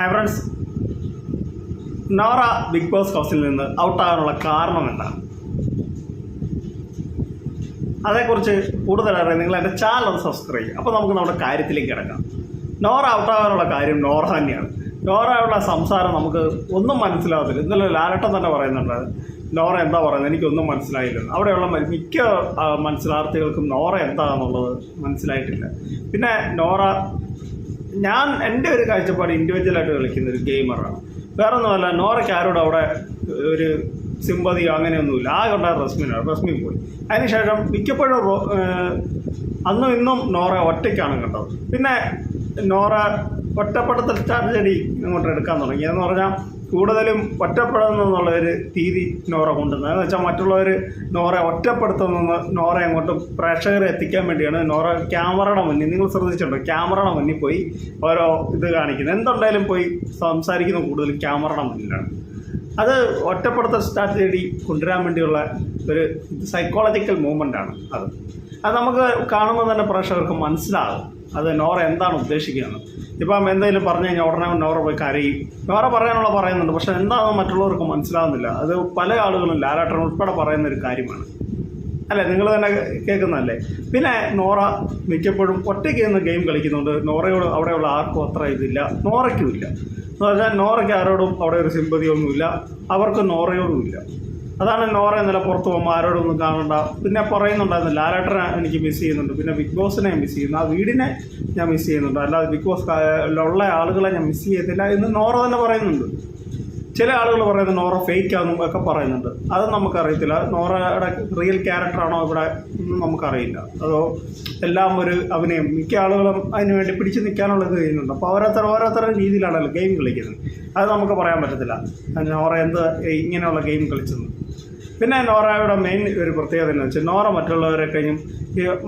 Hi friends, Nora Bigg Boss ഹൗസിൽ നിന്ന് ഔട്ടാകാനുള്ള കാരണം എന്താണ്? അതേക്കുറിച്ച് കൂടുതൽ അറിയാൻ നിങ്ങൾ എൻ്റെ ചാനൽ ഒന്ന് സബ്സ്ക്രൈബ് ചെയ്യുക. അപ്പോൾ നമുക്ക് നമ്മുടെ കാര്യത്തിലേക്ക് കിടക്കാം. നോറ ഔട്ടാകാനുള്ള കാര്യം നോറ തന്നെയാണ്. നോറയുള്ള സംസാരം നമുക്ക് ഒന്നും മനസ്സിലാകത്തില്ല. ഇന്നലെ ലാലട്ടൻ തന്നെ പറയുന്നുണ്ട്, നോറ എന്താ പറയുന്നത് എനിക്കൊന്നും മനസ്സിലായില്ല. അവിടെയുള്ള മിക്ക മത്സരാർത്ഥികൾക്കും നോറ എന്താണെന്നുള്ളത് മനസ്സിലായിട്ടില്ല. പിന്നെ നോറ, ഞാൻ എൻ്റെ ഒരു കാഴ്ചപ്പാട് ഇൻഡിവിജ്വലായിട്ട് കളിക്കുന്ന ഒരു ഗെയിമറാണ്. വേറെ ഒന്നുമല്ല, നോറയ്ക്ക് ആരോടും അവിടെ ഒരു സിമ്പതിയോ അങ്ങനെയൊന്നുമില്ല. ആകെ ഉണ്ടായ റസ്മിൻ പോയി. അതിനുശേഷം മിക്കപ്പോഴും അന്നും ഇന്നും നോറ ഒറ്റയ്ക്കാണ് കണ്ടത്. പിന്നെ നോറ ഒറ്റപ്പെടുത്തൽ സ്ട്രാറ്റജി ഇങ്ങോട്ട് എടുക്കാൻ തുടങ്ങി. എന്ന് പറഞ്ഞാൽ കൂടുതലും ഒറ്റപ്പെടുന്നുള്ള ഒരു രീതി നോറ കൊണ്ടുവന്നത്. എന്ന് വെച്ചാൽ മറ്റുള്ളവർ നോറ ഒറ്റപ്പെടുത്തുന്ന നോറ അങ്ങോട്ട് പ്രേക്ഷകരെ എത്തിക്കാൻ വേണ്ടിയാണ് നോറ ക്യാമറയുടെ മുന്നിൽ, നിങ്ങൾ ശ്രദ്ധിച്ചിട്ടുണ്ടോ, ക്യാമറയുടെ മുന്നിൽ പോയി ഓരോ ഇത് കാണിക്കുന്നത്. എന്തുണ്ടായാലും പോയി സംസാരിക്കുന്ന കൂടുതലും ക്യാമറയുടെ മുന്നിലാണ്. അത് ഒറ്റപ്പെടുത്തൽ സ്ട്രാറ്റജി കൊണ്ടുവരാൻ വേണ്ടിയുള്ള ഒരു സൈക്കോളജിക്കൽ മൂവ്മെൻ്റാണ് അത് നമുക്ക് കാണുമ്പോൾ തന്നെ പ്രേക്ഷകർക്ക് മനസ്സിലാകും അത് നോറ എന്താണ് ഉദ്ദേശിക്കുന്നത്. ഇപ്പം എന്തെങ്കിലും പറഞ്ഞു കഴിഞ്ഞാൽ ഉടനെ നോറ പോയി കരയും. നോറ പറയുന്നുണ്ട്, പക്ഷെ എന്താണെന്ന് മറ്റുള്ളവർക്ക് മനസ്സിലാകുന്നില്ല. അത് പല ആളുകളും ലാലേട്ടൻ ഉൾപ്പെടെ പറയുന്നൊരു കാര്യമാണ്. അല്ലേ, നിങ്ങൾ തന്നെ കേൾക്കുന്നതല്ലേ. പിന്നെ നോറ മിക്കപ്പോഴും ഒറ്റയ്ക്ക് നിന്ന് ഗെയിം കളിക്കുന്നുണ്ട്. നോറയോട് അവിടെയുള്ള ആർക്കും അത്ര ഇതില്ല, നോറയ്ക്കും ഇല്ല. എന്ന് പറഞ്ഞാൽ നോറയ്ക്ക് ആരോടും അവിടെ ഒരു സിമ്പതിയൊന്നുമില്ല, അവർക്ക് നോറയോടുമില്ല. അതാണ് നോറ ഇന്നലെ പുറത്ത് പോകുമ്പോൾ ആരോടൊന്നും കാണണ്ട. പിന്നെ പറയുന്നുണ്ടായിരുന്നു, ലാലേട്ടനെ എനിക്ക് മിസ് ചെയ്യുന്നുണ്ട്, പിന്നെ ബിഗ് ബോസിനെ മിസ് ചെയ്യുന്നു, ആ വീടിനെ ഞാൻ മിസ് ചെയ്യുന്നുണ്ട്, അല്ലാതെ ബിഗ് ബോസിലുള്ള ആളുകളെ ഞാൻ മിസ് ചെയ്യത്തില്ല എന്ന് നോറ തന്നെ പറയുന്നുണ്ട്. ചില ആളുകൾ പറയുന്നത് നോറ ഫേക്കാണെന്നും ഒക്കെ പറയുന്നുണ്ട്. അത് നമുക്കറിയത്തില്ല. നോറയുടെ റിയൽ ക്യാരക്ടറാണോ ഇവിടെ ഒന്നും നമുക്കറിയില്ല. അതോ എല്ലാം ഒരു അഭിനയം. മിക്ക ആളുകളും അതിന് വേണ്ടി പിടിച്ചു നിൽക്കാനുള്ളത് ചെയ്യുന്നുണ്ട്. അപ്പോൾ ഓരോരുത്തരുടെ രീതിയിലാണല്ലോ ഗെയിം കളിക്കുന്നത്. അത് നമുക്ക് പറയാൻ പറ്റത്തില്ല നോറ എന്ത് ഇങ്ങനെയുള്ള ഗെയിം കളിച്ചെന്ന്. പിന്നെ നോറയുടെ മെയിൻ ഒരു പ്രത്യേകത എന്ന് വെച്ചാൽ നോറ മറ്റുള്ളവരെ കഴിഞ്ഞും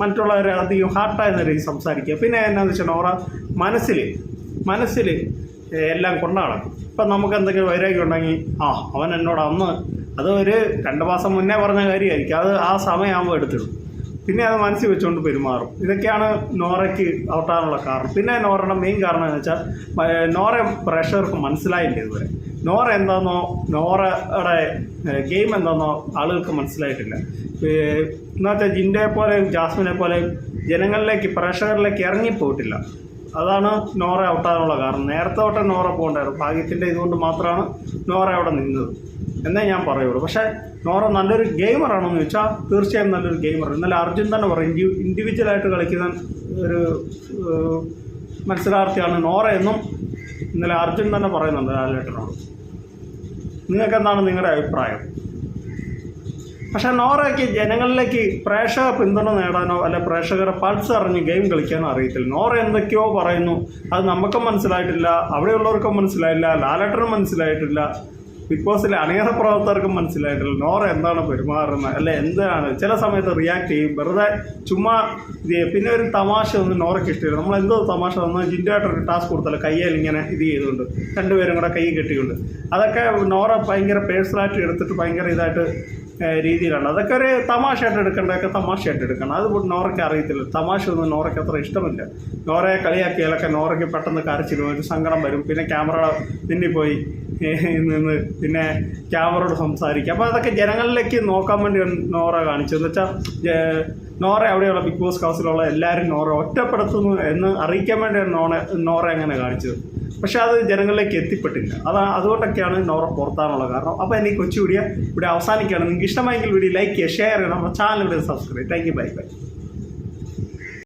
മറ്റുള്ളവരെ അധികം ഹാർട്ടായെന്ന രീതി സംസാരിക്കുക. പിന്നെ എന്നാന്ന് വെച്ചാൽ നോറ മനസ്സിൽ എല്ലാം കൊണ്ടാണ്. ഇപ്പം നമുക്ക് എന്തെങ്കിലും വൈരാഗ്യം ഉണ്ടെങ്കിൽ അവൻ എന്നോട് അന്ന് അത് ഒരു 2 മാസം മുന്നേ പറഞ്ഞ കാര്യമായിരിക്കും, അത് ആ സമയമാകുമ്പോൾ എടുത്തിടും. പിന്നെ അത് മനസ്സിൽ വെച്ചുകൊണ്ട് പെരുമാറും. ഇതൊക്കെയാണ് നോറയ്ക്ക് ഔട്ടാകാനുള്ള കാരണം. പിന്നെ നോറയുടെ മെയിൻ കാരണം എന്ന് വെച്ചാൽ നോറ പ്രേക്ഷകർക്ക് മനസ്സിലായില്ല ഇതുവരെ. നോറ എന്താണെന്നോ നോറയുടെ ഗെയിം എന്താണെന്നോ ആളുകൾക്ക് മനസ്സിലായിട്ടില്ല. എന്നുവെച്ചാൽ ജിൻഡയെ പോലെയും ജാസ്മിനെ പോലെയും ജനങ്ങളിലേക്ക് പ്രേക്ഷകരിലേക്ക് ഇറങ്ങിപ്പോയിട്ടില്ല. അതാണ് നോറ ഔട്ടാകാനുള്ള കാരണം. നേരത്തെ തൊട്ടേ നോറ പോകണ്ടായിരുന്നു. ഭാഗ്യത്തിൻ്റെ ഇതുകൊണ്ട് മാത്രമാണ് നോറ അവിടെ നിന്നത് എന്നേ ഞാൻ പറയുള്ളൂ. പക്ഷേ നോറ നല്ലൊരു ഗെയിമറാണെന്ന് ചോദിച്ചാൽ തീർച്ചയായും നല്ലൊരു ഗെയിമർ. ഇന്നലെ അർജുൻ തന്നെ പറയും, ഇൻഡിവിജ്വലായിട്ട് കളിക്കുന്ന ഒരു മത്സരാർത്ഥിയാണ് നോറ എന്നും ഇന്നലെ അർജുൻ തന്നെ പറയുന്നുണ്ട് ലാലേട്ടനോട്. നിങ്ങൾക്ക് എന്താണ് നിങ്ങളുടെ അഭിപ്രായം? പക്ഷേ നോറയ്ക്ക് ജനങ്ങളിലേക്ക് പ്രേക്ഷക പിന്തുണ നേടാനോ അല്ലെ പ്രേക്ഷകരെ പൾസ് അറിഞ്ഞ് ഗെയിം കളിക്കാനോ അറിയത്തില്ല. നോറ എന്തൊക്കെയോ പറയുന്നു, അത് നമുക്കും മനസ്സിലായിട്ടില്ല, അവിടെയുള്ളവർക്കും മനസ്സിലായില്ല, ലാലേട്ടനും മനസ്സിലായിട്ടില്ല, ബിഗ് ബോസിലെ അണിയറ പ്രവർത്തകർക്കും മനസ്സിലായിട്ടില്ല നോറ എന്താണ് പെരുമാറുന്നത്, അല്ലെ എന്താണ്. ചില സമയത്ത് റിയാക്ട് ചെയ്യും, വെറുതെ ചുമ്മാ ഇത് ചെയ്യും. പിന്നെ ഒരു തമാശ ഒന്നും നോറയ്ക്ക് ഇഷ്ടമില്ല. നമ്മളെന്തോ തമാശ വന്നാൽ ജിൻഡായിട്ടൊരു ടാസ്ക് കൊടുത്തല്ലോ, കയ്യിൽ ഇങ്ങനെ ഇത് ചെയ്തുകൊണ്ട് രണ്ടുപേരും കൂടെ കൈ കെട്ടിക്കൊണ്ട്, അതൊക്കെ നോറ ഭയങ്കര പേഴ്സണലായിട്ട് എടുത്തിട്ട് ഭയങ്കര ഇതായിട്ട് രീതിയിലാണ്. അതൊക്കെ ഒരു തമാശയായിട്ട് എടുക്കേണ്ടതൊക്കെ തമാശയായിട്ട് എടുക്കണം. അത് നോറയ്ക്ക് അറിയത്തില്ല. തമാശ ഒന്നും നോറയ്ക്ക് അത്ര ഇഷ്ടമില്ല. നോറയെ കളിയാക്കിയാലൊക്കെ നോറയ്ക്ക് പെട്ടെന്ന് കരച്ചിലും ഒരു സങ്കടം വരും. പിന്നെ ക്യാമറ പിന്നിൽ പോയി നിന്ന് പിന്നെ ക്യാമറയോട് സംസാരിക്കുക. അപ്പോൾ അതൊക്കെ ജനങ്ങളിലേക്ക് നോക്കാൻ വേണ്ടി നോറ കാണിച്ചതെന്ന് വെച്ചാൽ നോറ അവിടെയുള്ള ബിഗ് ബോസ് ഹൗസിലുള്ള എല്ലാവരും നോറ ഒറ്റപ്പെടുത്തുന്നു എന്ന് അറിയിക്കാൻ വേണ്ടിയാണ് നോറ അങ്ങനെ കാണിച്ചത്. പക്ഷേ അത് ജനങ്ങളിലേക്ക് എത്തിപ്പെട്ടില്ല. അതുകൊണ്ടൊക്കെയാണ് നോറ പുറത്താനുള്ള കാരണം. അപ്പോൾ എനിക്ക് കൊച്ചു വീഡിയോ ഇവിടെ അവസാനിക്കുകയാണ്. നിങ്ങൾക്ക് ഇഷ്ടമായെങ്കിൽ വീഡിയോ ലൈക്ക് ചെയ്യുക, ഷെയർ ചെയ്യണം, നമ്മുടെ channel subscribe. Thank you, by.